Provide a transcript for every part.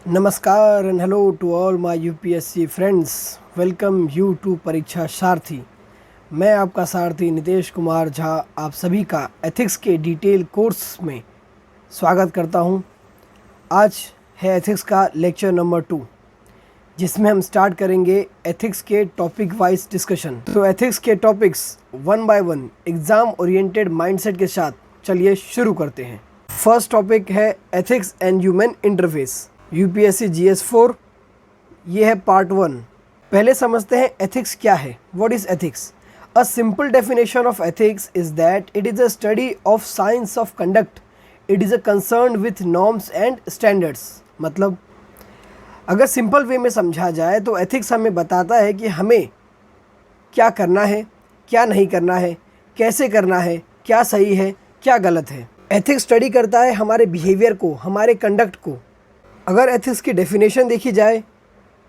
नमस्कार and hello to all my UPSC friends. Welcome you to Pariksha Sarathi. मैं आपका सारथी नितेश कुमार झा आप सभी का एथिक्स के डिटेल कोर्स में स्वागत करता हूं। आज है एथिक्स का लेक्चर नंबर 2, जिसमें हम स्टार्ट करेंगे एथिक्स के टॉपिक वाइज डिस्कशन। तो एथिक्स के topics one by one exam oriented mindset के साथ चलिए शुरू करते हैं। फर्स्ट टॉपिक है ethics and human interface, UPSC GS 4। ये है पार्ट 1। पहले समझते हैं एथिक्स क्या है। What is ethics? A simple definition of ethics is that it is a study of science of conduct. It is a concern with norms and standards. मतलब अगर simple way में समझा जाए तो एथिक्स हमें बताता है कि हमें क्या करना है, क्या नहीं करना है, कैसे करना है, क्या सही है, क्या गलत है। एथिक्स स्टडी करता है हमारे बिहेवियर को, हमारे कंडक्ट को। अगर एथिक्स की डेफिनेशन देखी जाए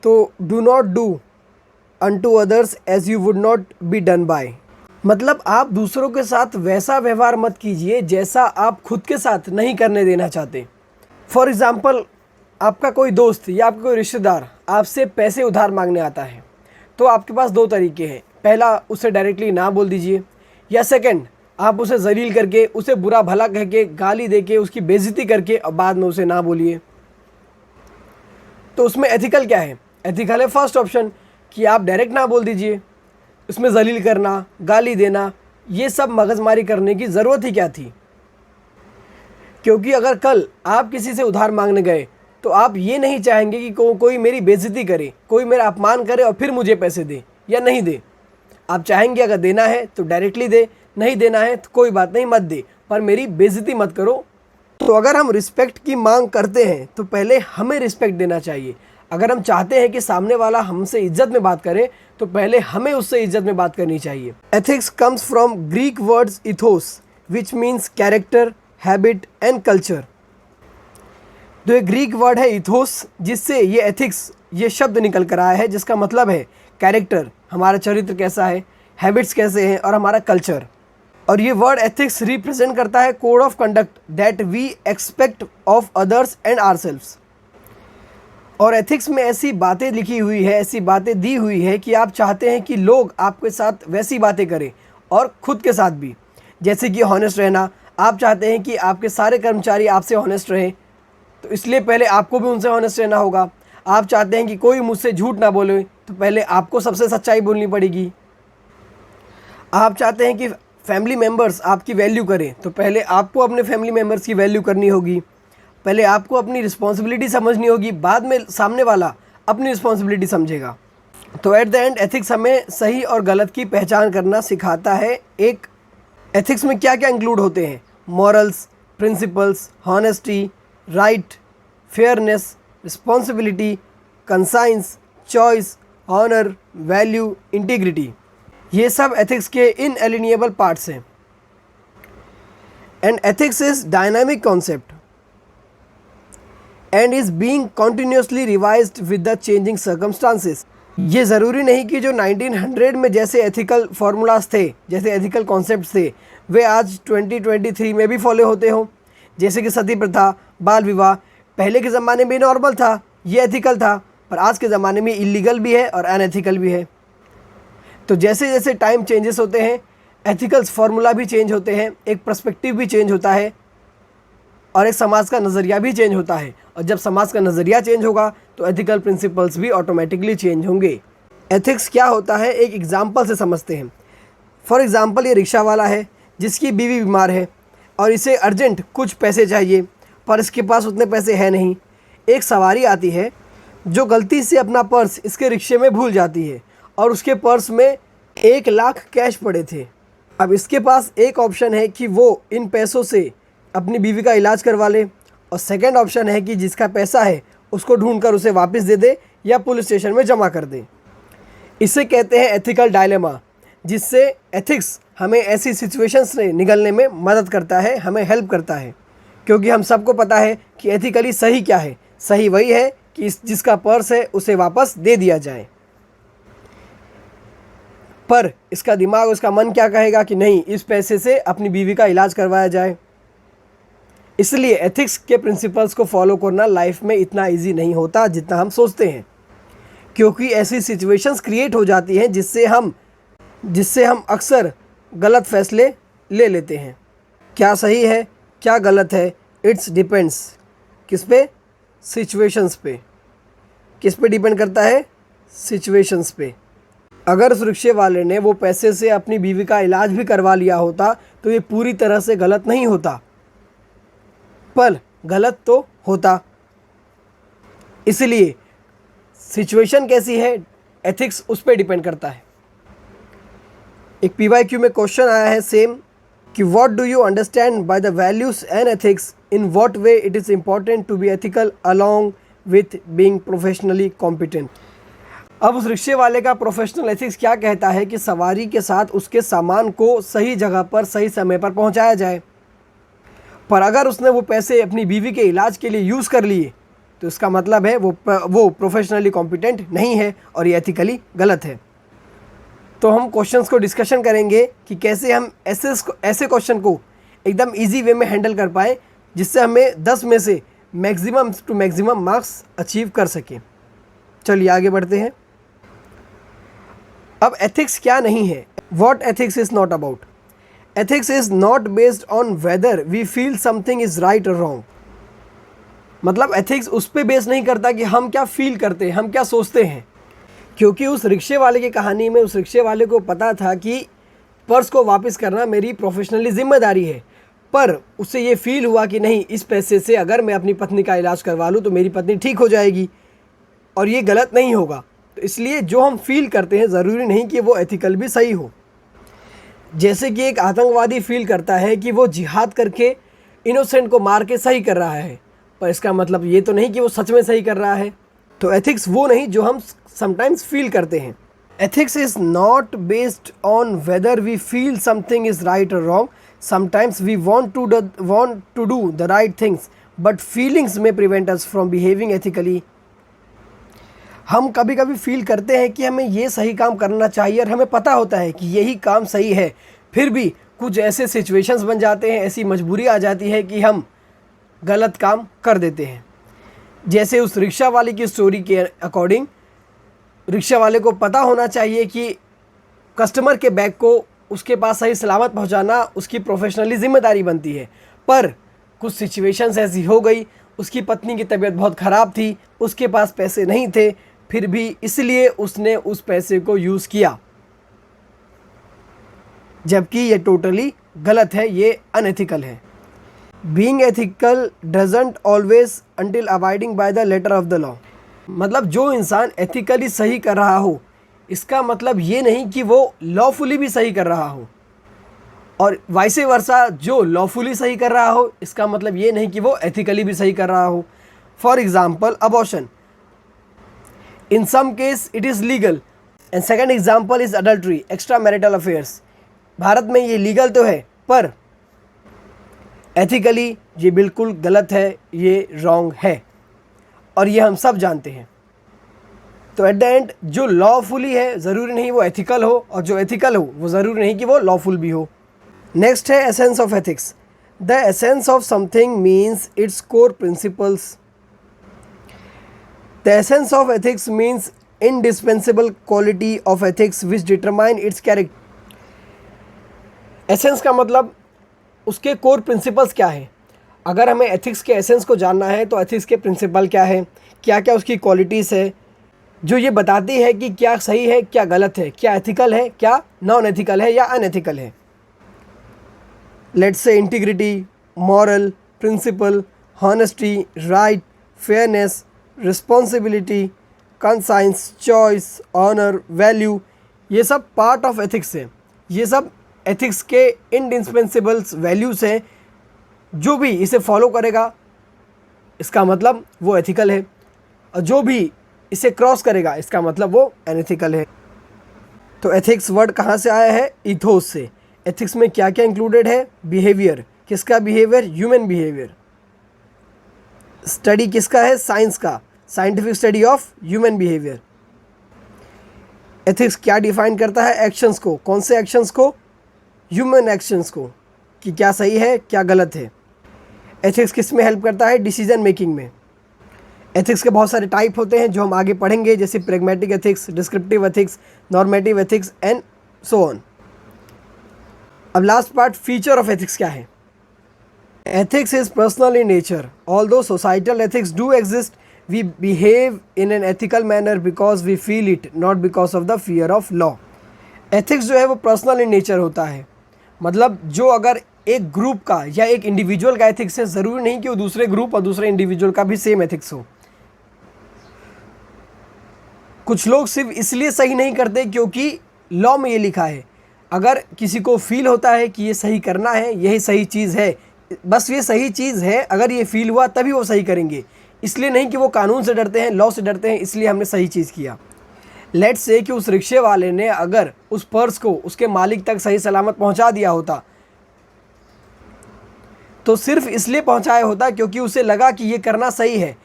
तो do not do unto others as you would not be done by. मतलब आप दूसरों के साथ वैसा व्यवहार मत कीजिए जैसा आप खुद के साथ नहीं करने देना चाहते। फॉर एग्ज़ाम्पल, आपका कोई दोस्त या आपका कोई रिश्तेदार आपसे पैसे उधार मांगने आता है, तो आपके पास दो तरीके हैं। पहला, उसे डायरेक्टली ना बोल दीजिए, या सेकंड, आप उसे जलील करके, उसे बुरा भला कह के, गाली दे के, उसकी बेइज्जती करके और बाद में उसे ना बोलिए। तो उसमें एथिकल क्या है? एथिकल है फर्स्ट ऑप्शन, कि आप डायरेक्ट ना बोल दीजिए। उसमें जलील करना, गाली देना, ये सब मगजमारी करने की ज़रूरत ही क्या थी? क्योंकि अगर कल आप किसी से उधार मांगने गए तो आप ये नहीं चाहेंगे कि कोई मेरी बेइज्जती करे, कोई मेरा अपमान करे और फिर मुझे पैसे दे या नहीं दे। आप चाहेंगे अगर देना है तो डायरेक्टली दे, नहीं देना है तो कोई बात नहीं, मत दे, पर मेरी बेइज्जती मत करो। तो अगर हम रिस्पेक्ट की मांग करते हैं तो पहले हमें रिस्पेक्ट देना चाहिए। अगर हम चाहते हैं कि सामने वाला हमसे इज्जत में बात करे तो पहले हमें उससे इज्जत में बात करनी चाहिए। Ethics comes from Greek words ethos which means character, habit and culture. तो ये ग्रीक वर्ड है इथोस, जिससे ये एथिक्स ये शब्द निकल कर आया है, जिसका मतलब है कैरेक्टर, हमारा चरित्र कैसा है, हैबिट्स कैसे हैं, और हमारा कल्चर। और ये वर्ड एथिक्स रिप्रेजेंट करता है code of conduct that we expect of others and ourselves. और एथिक्स में ऐसी बातें लिखी हुई है, ऐसी बातें दी हुई है कि आप चाहते हैं कि लोग आपके साथ वैसी बातें करें और खुद के साथ भी। जैसे कि हॉनेस्ट रहना, आप चाहते हैं कि आपके सारे कर्मचारी आपसे हॉनेस्ट रहें, तो इसलिए पहले आपको भी उनसे हॉनेस्ट रहना होगा। आप चाहते हैं कि कोई मुझसे झूठ ना बोले, तो पहले आपको सबसे सच्चाई बोलनी पड़ेगी। आप चाहते हैं कि फैमिली मेम्बर्स आपकी वैल्यू करें, तो पहले आपको अपने फैमिली मेम्बर्स की वैल्यू करनी होगी। पहले आपको अपनी रिस्पॉन्सिबिलिटी समझनी होगी, बाद में सामने वाला अपनी रिस्पॉन्सिबिलिटी समझेगा। तो एट द एंड एथिक्स हमें सही और गलत की पहचान करना सिखाता है। एक एथिक्स में क्या क्या इंक्लूड होते हैं? Morals, principles, honesty, right, fairness, responsibility, conscience, choice, honour, value, integrity. ये सब एथिक्स के इनएलिनिएबल पार्ट्स हैं। And ethics is dynamic concept and is being continuously revised with the changing circumstances. ये ज़रूरी नहीं कि जो 1900 में जैसे एथिकल फार्मूलाज थे, जैसे एथिकल कॉन्सेप्ट्स थे, वे आज 2023 में भी फॉलो होते हों। जैसे कि सती प्रथा, बाल विवाह, पहले के ज़माने में नॉर्मल था, ये एथिकल था, पर आज के ज़माने में इलीगल भी है और अनएथिकल भी है। तो जैसे जैसे टाइम चेंजेस होते हैं, एथिकल्स फार्मूला भी चेंज होते हैं, एक पर्सपेक्टिव भी चेंज होता है और एक समाज का नज़रिया भी चेंज होता है। और जब समाज का नज़रिया चेंज होगा तो एथिकल प्रिंसिपल्स भी ऑटोमेटिकली चेंज होंगे। एथिक्स क्या होता है, एक एग्जांपल से समझते हैं। फॉर एग्ज़ाम्पल, ये रिक्शा वाला है जिसकी बीवी बीमार है और इसे अर्जेंट कुछ पैसे चाहिए, पर इसके पास उतने पैसे हैं नहीं। एक सवारी आती है जो गलती से अपना पर्स इसके रिक्शे में भूल जाती है और उसके पर्स में 1 लाख कैश पड़े थे। अब इसके पास एक ऑप्शन है कि वो इन पैसों से अपनी बीवी का इलाज करवा ले, और सेकंड ऑप्शन है कि जिसका पैसा है उसको ढूंढकर उसे वापस दे दे या पुलिस स्टेशन में जमा कर दे। इसे कहते हैं एथिकल डायलेमा, जिससे एथिक्स हमें ऐसी सिचुएशंस से निकलने में मदद करता है, हमें हेल्प करता है। क्योंकि हम सबको पता है कि एथिकली सही क्या है। सही वही है कि जिसका पर्स है उसे वापस दे दिया जाए, पर इसका दिमाग, उसका मन क्या कहेगा कि नहीं, इस पैसे से अपनी बीवी का इलाज करवाया जाए। इसलिए एथिक्स के प्रिंसिपल्स को फॉलो करना लाइफ में इतना इजी नहीं होता जितना हम सोचते हैं, क्योंकि ऐसी सिचुएशंस क्रिएट हो जाती हैं जिससे हम अक्सर गलत फैसले ले लेते हैं। क्या सही है क्या गलत है, इट्स डिपेंड्स किस पे, सिचुएशंस पे। किस पे डिपेंड करता है, सिचुएशंस पे। अगर उस रिक्शे वाले ने वो पैसे से अपनी बीवी का इलाज भी करवा लिया होता तो ये पूरी तरह से गलत नहीं होता, पर गलत तो होता। इसलिए सिचुएशन कैसी है, एथिक्स उस पर डिपेंड करता है। एक PYQ में क्वेश्चन आया है सेम कि what do you understand by the values and ethics, in what way it is important to be ethical along with being professionally competent. अब उस रिक्शे वाले का प्रोफेशनल एथिक्स क्या कहता है कि सवारी के साथ उसके सामान को सही जगह पर सही समय पर पहुंचाया जाए, पर अगर उसने वो पैसे अपनी बीवी के इलाज के लिए यूज़ कर लिए तो इसका मतलब है वो प्रोफेशनली कॉम्पिटेंट नहीं है और ये एथिकली गलत है। तो हम क्वेश्चंस को डिस्कशन करेंगे कि कैसे हम ऐसे क्वेश्चन को एकदम इजी वे में हैंडल कर पाए जिससे हमें 10 में से maximum to maximum marks achieve कर सकें। चलिए आगे बढ़ते हैं। अब एथिक्स क्या नहीं है, what ethics is not about. Ethics is not based on whether we feel something is right और रॉन्ग। मतलब एथिक्स उस पर बेस नहीं करता कि हम क्या फील करते हैं, हम क्या सोचते हैं, क्योंकि उस रिक्शे वाले की कहानी में उस रिक्शे वाले को पता था कि पर्स को वापस करना मेरी प्रोफेशनली जिम्मेदारी है, पर उससे ये फील हुआ कि नहीं, इस पैसे से अगर मैं अपनी पत्नी का इलाज करवा लूँ तो मेरी पत्नी ठीक हो जाएगी और ये गलत नहीं होगा। तो इसलिए जो हम फील करते हैं ज़रूरी नहीं कि वो एथिकल भी सही हो। जैसे कि एक आतंकवादी फील करता है कि वो जिहाद करके इनोसेंट को मार के सही कर रहा है, पर इसका मतलब ये तो नहीं कि वो सच में सही कर रहा है। तो एथिक्स वो नहीं जो हम समटाइम्स फील करते हैं। Ethics is not based on whether we feel something is right और wrong. Sometimes we want to do the right things but feelings may prevent us from behaving ethically. हम कभी कभी फील करते हैं कि हमें ये सही काम करना चाहिए और हमें पता होता है कि यही काम सही है, फिर भी कुछ ऐसे सिचुएशंस बन जाते हैं, ऐसी मजबूरी आ जाती है कि हम गलत काम कर देते हैं। जैसे उस रिक्शा वाले की स्टोरी के अकॉर्डिंग, रिक्शा वाले को पता होना चाहिए कि कस्टमर के बैग को उसके पास सही सलामत पहुंचाना उसकी प्रोफेशनली ज़िम्मेदारी बनती है, पर कुछ सिचुएशंस ऐसी हो गई, उसकी पत्नी की तबीयत बहुत ख़राब थी, उसके पास पैसे नहीं थे, फिर भी इसलिए उसने उस पैसे को यूज़ किया, जबकि ये टोटली गलत है, ये अनएथिकल है। Being ethical doesn't always until abiding by the letter of the law. मतलब जो इंसान एथिकली सही कर रहा हो इसका मतलब ये नहीं कि वो लॉफुली भी सही कर रहा हो, और वाइसे वर्सा जो लॉफुली सही कर रहा हो इसका मतलब ये नहीं कि वो एथिकली भी सही कर रहा हो। For example abortion, in some case it is legal and second example is adultery, extra marital affairs. Bharat में ये लीगल तो है पर एथिकली ये बिल्कुल गलत है, ये रॉन्ग है और ये हम सब जानते हैं। तो एट द एंड जो लॉफुली है ज़रूरी नहीं वो एथिकल हो, और जो एथिकल हो वो ज़रूरी नहीं कि वो लॉफुल भी हो। नेक्स्ट है essence of ethics. The essence of something means its core principles. The essence of ethics means indispensable quality of ethics which determine its character। Essence का मतलब उसके कोर प्रिंसिपल्स क्या है। अगर हमें एथिक्स के एसेंस को जानना है तो एथिक्स के प्रिंसिपल क्या है, क्या क्या उसकी क्वालिटीज़ है जो ये बताती है कि क्या सही है क्या गलत है, क्या एथिकल है क्या नॉन एथिकल है या अनएथिकल है। Let's say integrity, moral, principle, honesty, right, fairness, responsibility, conscience, choice, honour, value, ये सब पार्ट ऑफ एथिक्स है। ये सब एथिक्स के इंडिस्पेंसेबल्स वैल्यूज़ हैं, जो भी इसे फॉलो करेगा इसका मतलब वो एथिकल है, और जो भी इसे क्रॉस करेगा इसका मतलब वो अनएथिकल है। तो एथिक्स वर्ड कहाँ से आया है, इथोस से। एथिक्स में क्या क्या इंक्लूडेड है, बिहेवियर, किसका बिहेवियर, ह्यूमन बिहेवियर। स्टडी किसका है, साइंस का, scientific study of human behaviour. Ethics क्या डिफाइन करता है, एक्शंस को, कौन से एक्शंस को, ह्यूमन एक्शंस को, कि क्या सही है क्या गलत है। एथिक्स किस में हेल्प करता है? डिसीजन मेकिंग में। एथिक्स के बहुत सारे टाइप होते हैं जो हम आगे पढ़ेंगे, जैसे pragmatic ethics, descriptive ethics, normative ethics and so on. अब last part, feature of ethics क्या है? Ethics is personal in nature, although societal ethics do exist, we behave in an ethical manner because we feel it, not because of the fear of law. Ethics जो है वो personal in nature होता है, मतलब जो अगर एक group का या एक इंडिविजुअल का एथिक्स है, ज़रूरी नहीं कि वो दूसरे ग्रुप और दूसरे इंडिविजुअल का भी सेम एथिक्स हो। कुछ लोग सिर्फ इसलिए सही नहीं करते क्योंकि लॉ में ये लिखा है। अगर किसी को फील होता है कि ये सही करना है, यही सही चीज़ है, बस ये सही चीज़ है, अगर ये फील हुआ तभी वो सही करेंगे, इसलिए नहीं कि वो कानून से डरते हैं, लॉ से डरते हैं, इसलिए हमने सही चीज़ किया। लेट्स से कि उस रिक्शे वाले ने अगर उस पर्स को उसके मालिक तक सही सलामत पहुंचा दिया होता, तो सिर्फ इसलिए पहुंचाया होता क्योंकि उसे लगा कि ये करना सही है,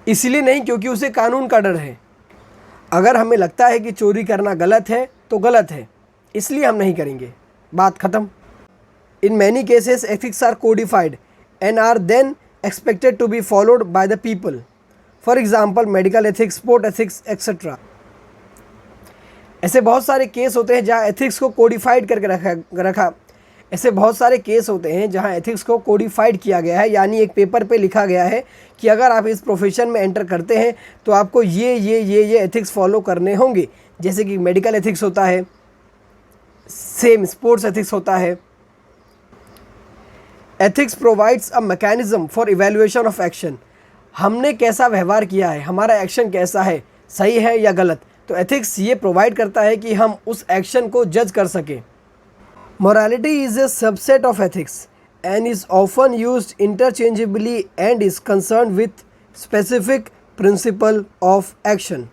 इसलिए नहीं क्योंकि उसे कानून का डर है। अगर हमें लगता है कि चोरी करना गलत है तो गलत है, इसलिए हम नहीं करेंगे, बात ख़त्म। In many cases ethics are codified and are then expected to be followed by the people. For example, medical ethics, sport ethics, etc. ऐसे बहुत सारे केस होते हैं जहाँ एथिक्स को कोडिफाइड करके रखा ऐसे बहुत सारे केस होते हैं जहाँ एथिक्स को कोडिफाइड किया गया है, यानी एक पेपर पे लिखा गया है कि अगर आप इस प्रोफेशन में एंटर करते हैं तो आपको ये एथिक्स फॉलो करने होंगे। जैसे कि मेडिकल एथिक्स होता है, सेम स्पोर्ट्स एथिक्स होता है। Ethics provides a mechanism for evaluation of action. हमने कैसा व्यवहार किया है, हमारा एक्शन कैसा है, सही है या गलत, तो एथिक्स ये प्रोवाइड करता है कि हम उस एक्शन को जज कर सकें। Morality is a subset of ethics and is often used interchangeably and is concern with specific principle of action.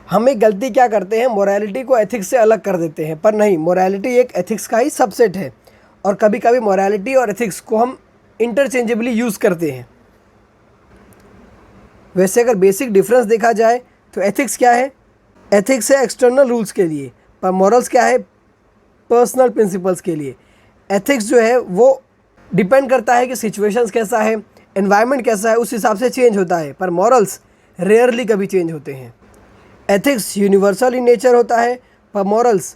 हमें गलती क्या करते हैं, मोरालिटी को एथिक्स से अलग कर देते हैं, पर नहीं, मोरालिटी एक एथिक्स का ही सबसेट है और कभी कभी मोरालिटी और एथिक्स को हम इंटरचेंजेबली यूज़ करते हैं। वैसे अगर बेसिक डिफरेंस देखा जाए तो एथिक्स क्या है? एथिक्स है एक्सटर्नल रूल्स के लिए, पर मॉरल्स क्या है? पर्सनल प्रिंसिपल्स के लिए। एथिक्स जो है वो डिपेंड करता है कि सिचुएशंस कैसा है, एनवायरनमेंट कैसा है, उस हिसाब से चेंज होता है, पर मॉरल्स रेयरली कभी चेंज होते हैं। एथिक्स यूनिवर्सल इन नेचर होता है, पर मॉरल्स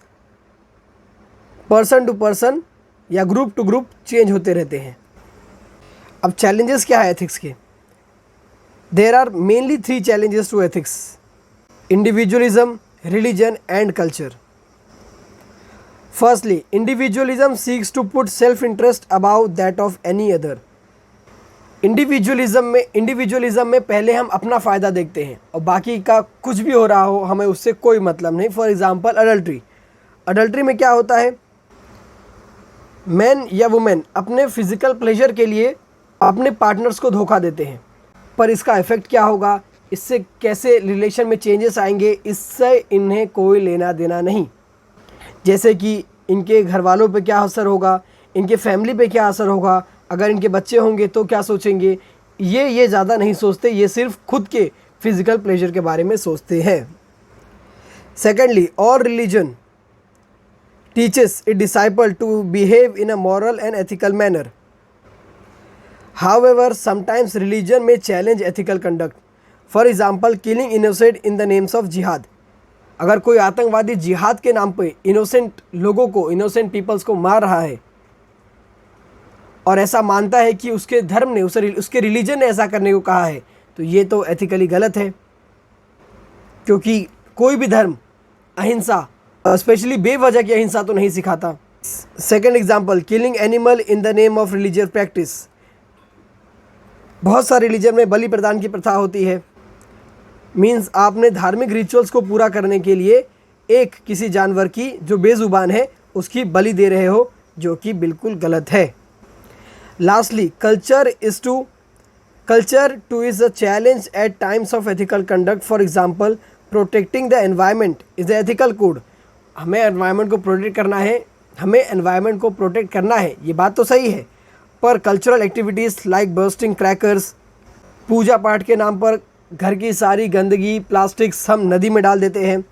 पर्सन टू पर्सन या ग्रुप टू ग्रुप चेंज होते रहते हैं। अब चैलेंजेस क्या है एथिक्स के? There are mainly 3 challenges to ethics: individualism, religion and culture. Firstly, individualism seeks to put self interest about that of any other. Individualism में पहले हम अपना फ़ायदा देखते हैं और बाकी का कुछ भी हो रहा हो हमें उससे कोई मतलब नहीं। फॉर एग्जांपल अडल्ट्री में क्या होता है, मैन या वुमेन अपने फिजिकल प्लेजर के लिए अपने पार्टनर्स को धोखा देते हैं, पर इसका इफ़ेक्ट क्या होगा, इससे कैसे रिलेशन में चेंजेस आएंगे, इससे इन्हें कोई लेना देना नहीं। जैसे कि इनके घर वालों पे क्या असर होगा, इनके फैमिली पे क्या असर होगा, अगर इनके बच्चे होंगे तो क्या सोचेंगे, ये ज़्यादा नहीं सोचते, ये सिर्फ खुद के फिजिकल प्लेजर के बारे में सोचते हैं। Secondly, all religion teaches its disciple to behave in a moral and ethical manner. However, sometimes religion may challenge ethical conduct. For example, killing innocent in the names of jihad. अगर कोई आतंकवादी जिहाद के नाम पे इनोसेंट लोगों को, innocent peoples को मार रहा है और ऐसा मानता है कि उसके धर्म ने, उसके रिलीजन ने ऐसा करने को कहा है, तो ये तो एथिकली गलत है, क्योंकि कोई भी धर्म अहिंसा, स्पेशली बेवजह की अहिंसा तो नहीं सिखाता। Second example, killing animal in the name of religious practice. बहुत सारे रिलीजन में बलि प्रदान की प्रथा होती है। मीन्स आपने धार्मिक रिचुअल्स को पूरा करने के लिए एक किसी जानवर की जो बेजुबान है उसकी बलि दे रहे हो, जो कि बिल्कुल गलत है। Lastly, culture too is a challenge at times of ethical conduct. For example, protecting the environment is the ethical code. हमें एनवायरनमेंट को प्रोटेक्ट करना है, ये बात तो सही है, पर cultural activities like bursting crackers, पूजा पाठ के नाम पर घर की सारी गंदगी, प्लास्टिक्स हम नदी में डाल देते हैं,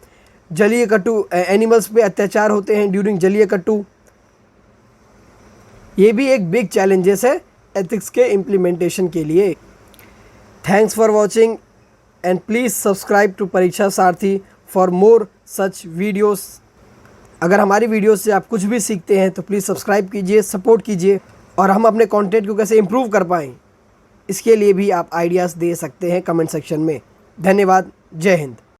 जलीय कट्टू, एनिमल्स पे अत्याचार होते हैं ड्यूरिंग जलीय कट्टू, ये भी एक बिग चैलेंजेस है एथिक्स के इम्प्लीमेंटेशन के लिए। Thanks for watching and please subscribe to Pariksha Sarathi for more such videos. अगर हमारी वीडियोस से आप कुछ भी सीखते हैं तो प्लीज़ सब्सक्राइब कीजिए, सपोर्ट कीजिए, और हम अपने कंटेंट को कैसे इम्प्रूव कर पाएँ इसके लिए भी आप आइडियाज़ दे सकते हैं कमेंट सेक्शन में। धन्यवाद। जय हिंद।